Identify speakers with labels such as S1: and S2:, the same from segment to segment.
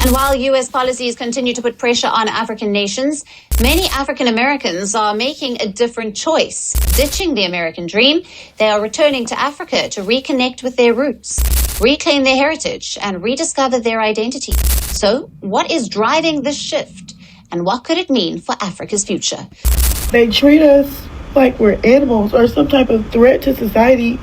S1: And while U.S. policies continue to put pressure on African nations, many African Americans are making a different choice. Ditching the American dream, they are returning to Africa to reconnect with their roots, reclaim their heritage, and rediscover their identity. So, what is driving this shift, and what could it mean for Africa's future?
S2: They treat us like we're animals or some type of threat to society,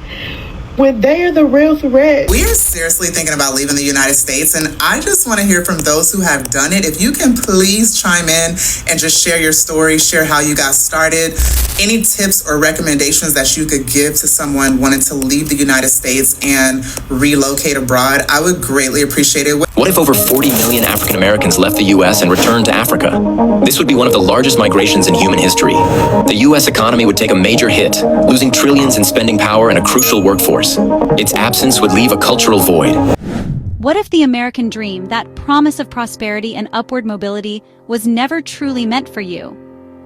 S2: when they are the real threat.
S3: We are seriously thinking about leaving the United States, and I just want to hear from those who have done it. If you can please chime in and just share your story, share how you got started, any tips or recommendations that you could give to someone wanting to leave the United States and relocate abroad, I would greatly appreciate it.
S4: What if over 40 million African Americans left the U.S. and returned to Africa? This would be one of the largest migrations in human history. The U.S. economy would take a major hit, losing trillions in spending power and a crucial workforce. Its absence would leave a cultural void.
S5: What if the American dream, that promise of prosperity and upward mobility, was never truly meant for you?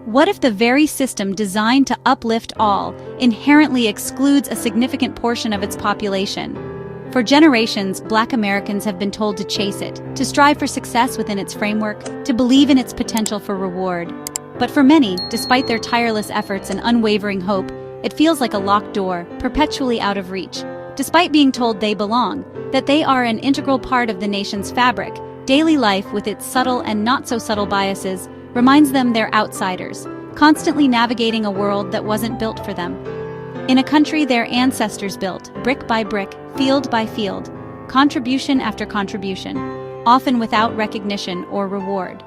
S5: What if the very system designed to uplift all inherently excludes a significant portion of its population? For generations, Black Americans have been told to chase it, to strive for success within its framework, to believe in its potential for reward. But for many, despite their tireless efforts and unwavering hope, it feels like a locked door, perpetually out of reach. Despite being told they belong, that they are an integral part of the nation's fabric, daily life with its subtle and not-so-subtle biases reminds them they're outsiders, constantly navigating a world that wasn't built for them. In a country their ancestors built, brick by brick, field by field, contribution after contribution, often without recognition or reward.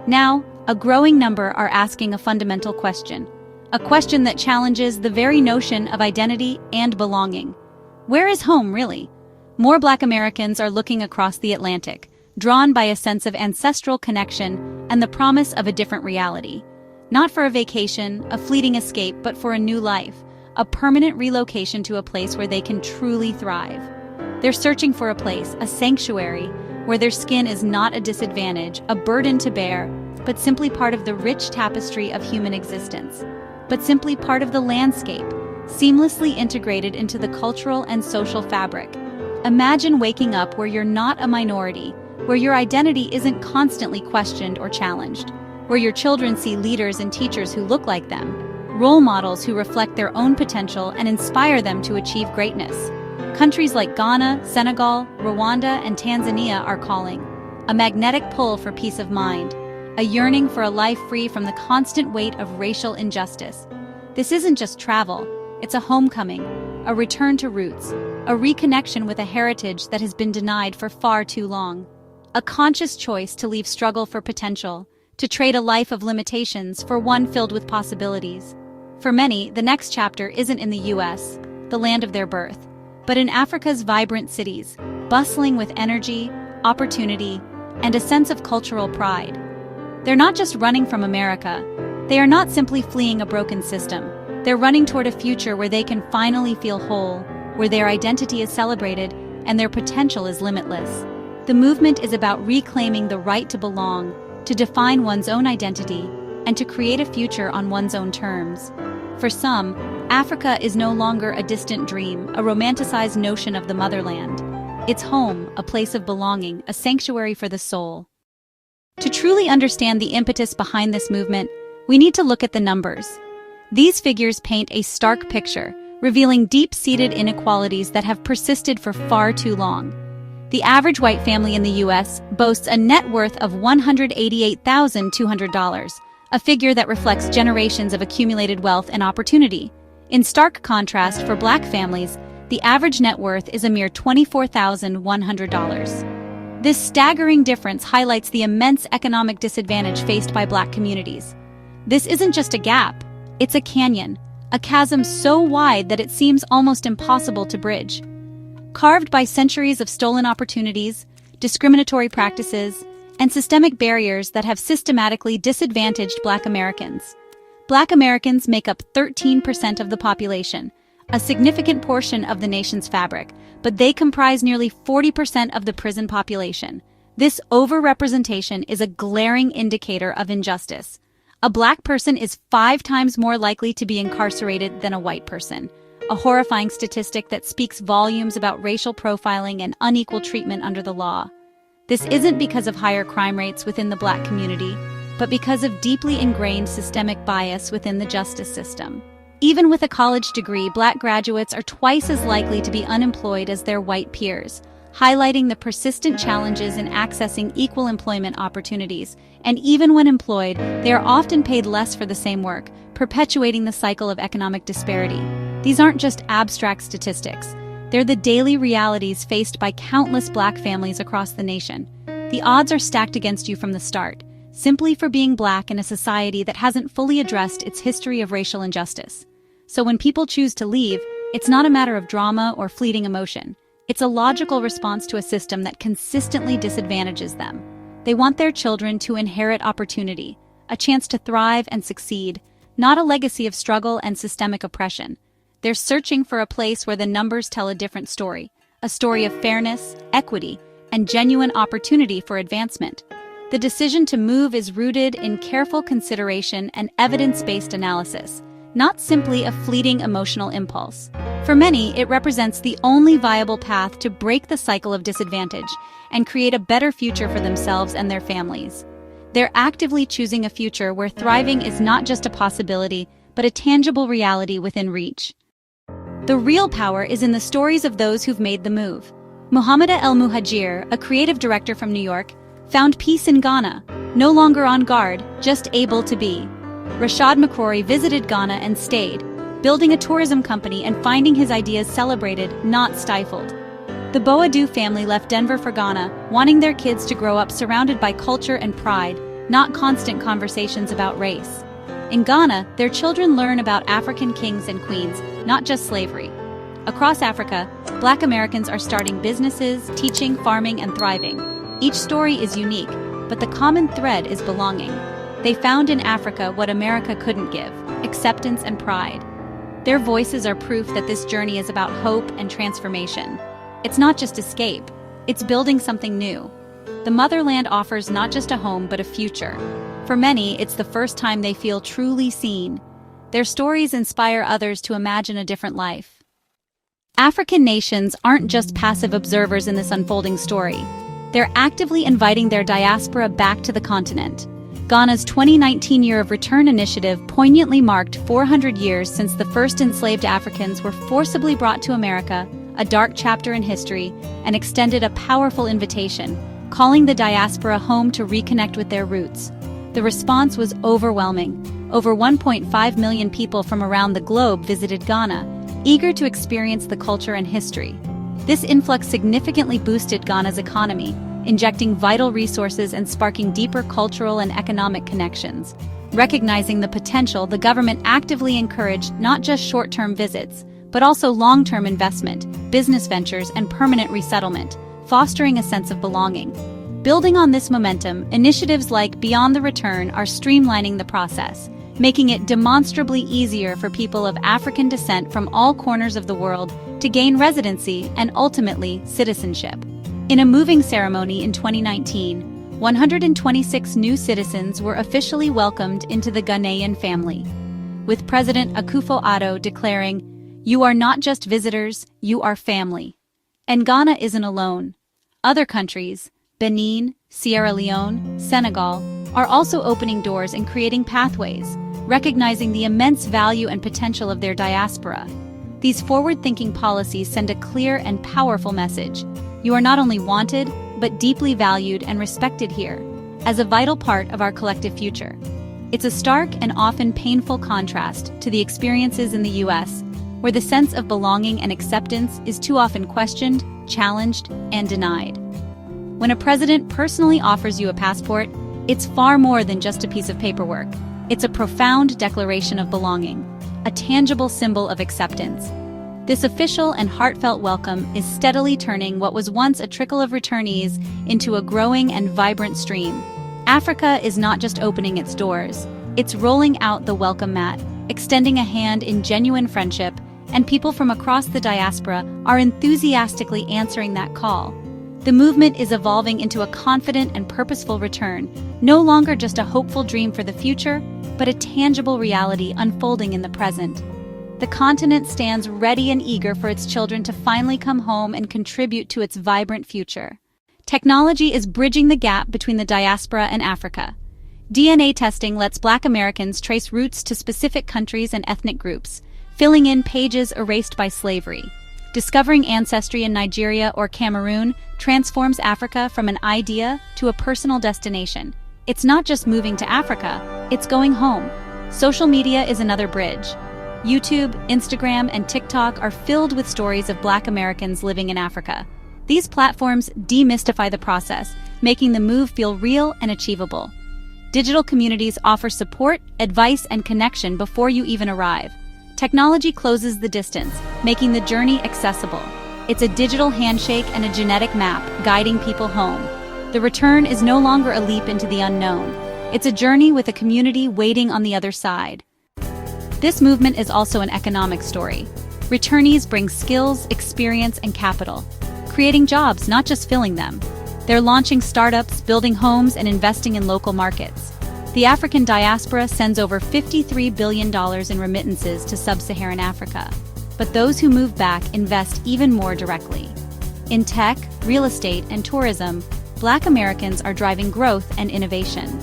S5: Now, a growing number are asking a fundamental question, a question that challenges the very notion of identity and belonging. Where is home, really? More Black Americans are looking across the Atlantic, drawn by a sense of ancestral connection and the promise of a different reality. Not for a vacation, a fleeting escape, but for a new life, a permanent relocation to a place where they can truly thrive. They're searching for a place, a sanctuary, where their skin is not a disadvantage, a burden to bear, but simply part of the rich tapestry of human existence, but simply part of the landscape, seamlessly integrated into the cultural and social fabric. Imagine waking up where you're not a minority, where your identity isn't constantly questioned or challenged, where your children see leaders and teachers who look like them, role models who reflect their own potential and inspire them to achieve greatness. Countries like Ghana, Senegal, Rwanda, and Tanzania are calling, a magnetic pull for peace of mind, a yearning for a life free from the constant weight of racial injustice. This isn't just travel. It's a homecoming, a return to roots, a reconnection with a heritage that has been denied for far too long. A conscious choice to leave struggle for potential, to trade a life of limitations for one filled with possibilities. For many, the next chapter isn't in the U.S., the land of their birth, but in Africa's vibrant cities, bustling with energy, opportunity, and a sense of cultural pride. They're not just running from America. They are not simply fleeing a broken system. They're running toward a future where they can finally feel whole, where their identity is celebrated and their potential is limitless. The movement is about reclaiming the right to belong, to define one's own identity, and to create a future on one's own terms. For some, Africa is no longer a distant dream, a romanticized notion of the motherland. It's home, a place of belonging, a sanctuary for the soul. To truly understand the impetus behind this movement, we need to look at the numbers. These figures paint a stark picture, revealing deep-seated inequalities that have persisted for far too long. The average white family in the U.S. boasts a net worth of $188,200, a figure that reflects generations of accumulated wealth and opportunity. In stark contrast, for Black families, the average net worth is a mere $24,100. This staggering difference highlights the immense economic disadvantage faced by Black communities. This isn't just a gap. It's a canyon, a chasm so wide that it seems almost impossible to bridge. Carved by centuries of stolen opportunities, discriminatory practices, and systemic barriers that have systematically disadvantaged Black Americans. Black Americans make up 13% of the population, a significant portion of the nation's fabric, but they comprise nearly 40% of the prison population. This overrepresentation is a glaring indicator of injustice, A black person is 5 times more likely to be incarcerated than a white person, a horrifying statistic that speaks volumes about racial profiling and unequal treatment under the law. This isn't because of higher crime rates within the black community, but because of deeply ingrained systemic bias within the justice system. Even with a college degree, black graduates are twice as likely to be unemployed as their white peers, highlighting the persistent challenges in accessing equal employment opportunities. And even when employed, they are often paid less for the same work, perpetuating the cycle of economic disparity. These aren't just abstract statistics. They're the daily realities faced by countless black families across the nation. The odds are stacked against you from the start, simply for being black in a society that hasn't fully addressed its history of racial injustice. So when people choose to leave, it's not a matter of drama or fleeting emotion. It's a logical response to a system that consistently disadvantages them. They want their children to inherit opportunity, a chance to thrive and succeed, not a legacy of struggle and systemic oppression. They're searching for a place where the numbers tell a different story, a story of fairness, equity, and genuine opportunity for advancement. The decision to move is rooted in careful consideration and evidence-based analysis, not simply a fleeting emotional impulse. For many, it represents the only viable path to break the cycle of disadvantage and create a better future for themselves and their families. They're actively choosing a future where thriving is not just a possibility, but a tangible reality within reach. The real power is in the stories of those who've made the move. Mohameda El Muhajir, a creative director from New York, found peace in Ghana, no longer on guard, just able to be. Rashad McCrory visited Ghana and stayed, building a tourism company and finding his ideas celebrated, not stifled. The Boadu family left Denver for Ghana, wanting their kids to grow up surrounded by culture and pride, not constant conversations about race. In Ghana, their children learn about African kings and queens, not just slavery. Across Africa, Black Americans are starting businesses, teaching, farming, and thriving. Each story is unique, but the common thread is belonging. They found in Africa what America couldn't give: acceptance and pride. Their voices are proof that this journey is about hope and transformation. It's not just escape, it's building something new. The Motherland offers not just a home, but a future. For many, it's the first time they feel truly seen. Their stories inspire others to imagine a different life. African nations aren't just passive observers in this unfolding story. They're actively inviting their diaspora back to the continent. Ghana's 2019 Year of Return initiative poignantly marked 400 years since the first enslaved Africans were forcibly brought to America, a dark chapter in history, and extended a powerful invitation, calling the diaspora home to reconnect with their roots. The response was overwhelming. Over 1.5 million people from around the globe visited Ghana, eager to experience the culture and history. This influx significantly boosted Ghana's economy, injecting vital resources and sparking deeper cultural and economic connections. Recognizing the potential, the government actively encouraged not just short-term visits, but also long-term investment, business ventures, and permanent resettlement, fostering a sense of belonging. Building on this momentum, initiatives like Beyond the Return are streamlining the process, making it demonstrably easier for people of African descent from all corners of the world to gain residency and ultimately citizenship. In a moving ceremony in 2019, 126 new citizens were officially welcomed into the Ghanaian family, with President Akufo-Addo declaring, "You are not just visitors, you are family." And Ghana isn't alone. Other countries, Benin, Sierra Leone, Senegal, are also opening doors and creating pathways, recognizing the immense value and potential of their diaspora. These forward-thinking policies send a clear and powerful message. You are not only wanted, but deeply valued and respected here, as a vital part of our collective future. It's a stark and often painful contrast to the experiences in the US, where the sense of belonging and acceptance is too often questioned, challenged, and denied. When a president personally offers you a passport, it's far more than just a piece of paperwork. It's a profound declaration of belonging, a tangible symbol of acceptance. This official and heartfelt welcome is steadily turning what was once a trickle of returnees into a growing and vibrant stream. Africa is not just opening its doors, it's rolling out the welcome mat, extending a hand in genuine friendship, and people from across the diaspora are enthusiastically answering that call. The movement is evolving into a confident and purposeful return, no longer just a hopeful dream for the future, but a tangible reality unfolding in the present. The continent stands ready and eager for its children to finally come home and contribute to its vibrant future. Technology is bridging the gap between the diaspora and Africa. DNA testing lets Black Americans trace roots to specific countries and ethnic groups, filling in pages erased by slavery. Discovering ancestry in Nigeria or Cameroon transforms Africa from an idea to a personal destination. It's not just moving to Africa, it's going home. Social media is another bridge. YouTube, Instagram, and TikTok are filled with stories of Black Americans living in Africa. These platforms demystify the process, making the move feel real and achievable. Digital communities offer support, advice, and connection before you even arrive. Technology closes the distance, making the journey accessible. It's a digital handshake and a genetic map guiding people home. The return is no longer a leap into the unknown. It's a journey with a community waiting on the other side. This movement is also an economic story. Returnees bring skills, experience, and capital, creating jobs, not just filling them. They're launching startups, building homes, and investing in local markets. The African diaspora sends over $53 billion in remittances to sub-Saharan Africa. But those who move back invest even more directly. In tech, real estate, and tourism, Black Americans are driving growth and innovation.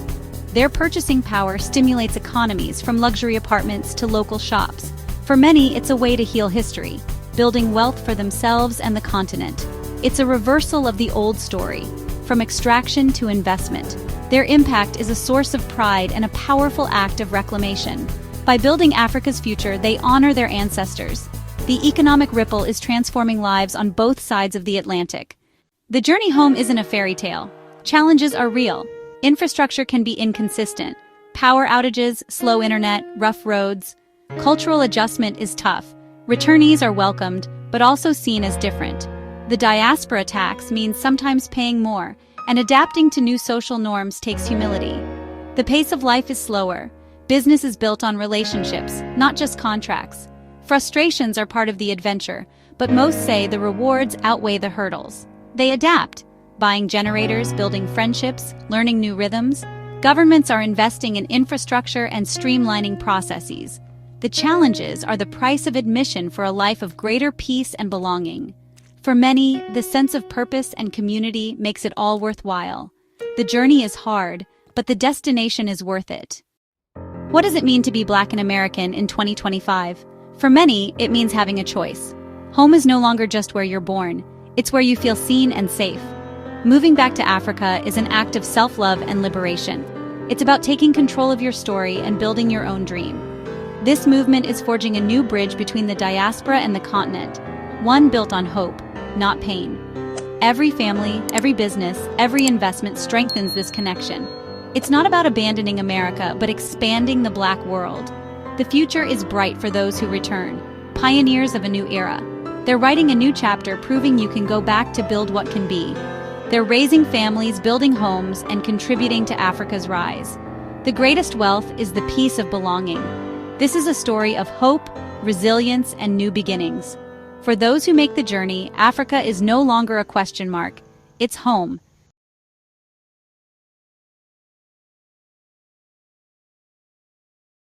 S5: Their purchasing power stimulates economies from luxury apartments to local shops. For many, it's a way to heal history, building wealth for themselves and the continent. It's a reversal of the old story, from extraction to investment. Their impact is a source of pride and a powerful act of reclamation. By building Africa's future, they honor their ancestors. The economic ripple is transforming lives on both sides of the Atlantic. The journey home isn't a fairy tale. Challenges are real. Infrastructure can be inconsistent. Power outages, slow internet, rough roads. Cultural adjustment is tough. Returnees are welcomed, but also seen as different. The diaspora tax means sometimes paying more, and adapting to new social norms takes humility. The pace of life is slower. Business is built on relationships, not just contracts. Frustrations are part of the adventure, but most say the rewards outweigh the hurdles. They adapt, buying generators, building friendships, learning new rhythms. Governments are investing in infrastructure and streamlining processes. The challenges are the price of admission for a life of greater peace and belonging. For many, the sense of purpose and community makes it all worthwhile. The journey is hard, but the destination is worth it. What does it mean to be Black and American in 2025? For many, it means having a choice. Home is no longer just where you're born. It's where you feel seen and safe. Moving back to Africa is an act of self-love and liberation. It's about taking control of your story and building your own dream. This movement is forging a new bridge between the diaspora and the continent, one built on hope, not pain. Every family, every business, every investment strengthens this connection. It's not about abandoning America, but expanding the Black world. The future is bright for those who return, pioneers of a new era. They're writing a new chapter, proving you can go back to build what can be. They're raising families, building homes, and contributing to Africa's rise. The greatest wealth is the peace of belonging. This is a story of hope, resilience, and new beginnings. For those who make the journey, Africa is no longer a question mark. It's home.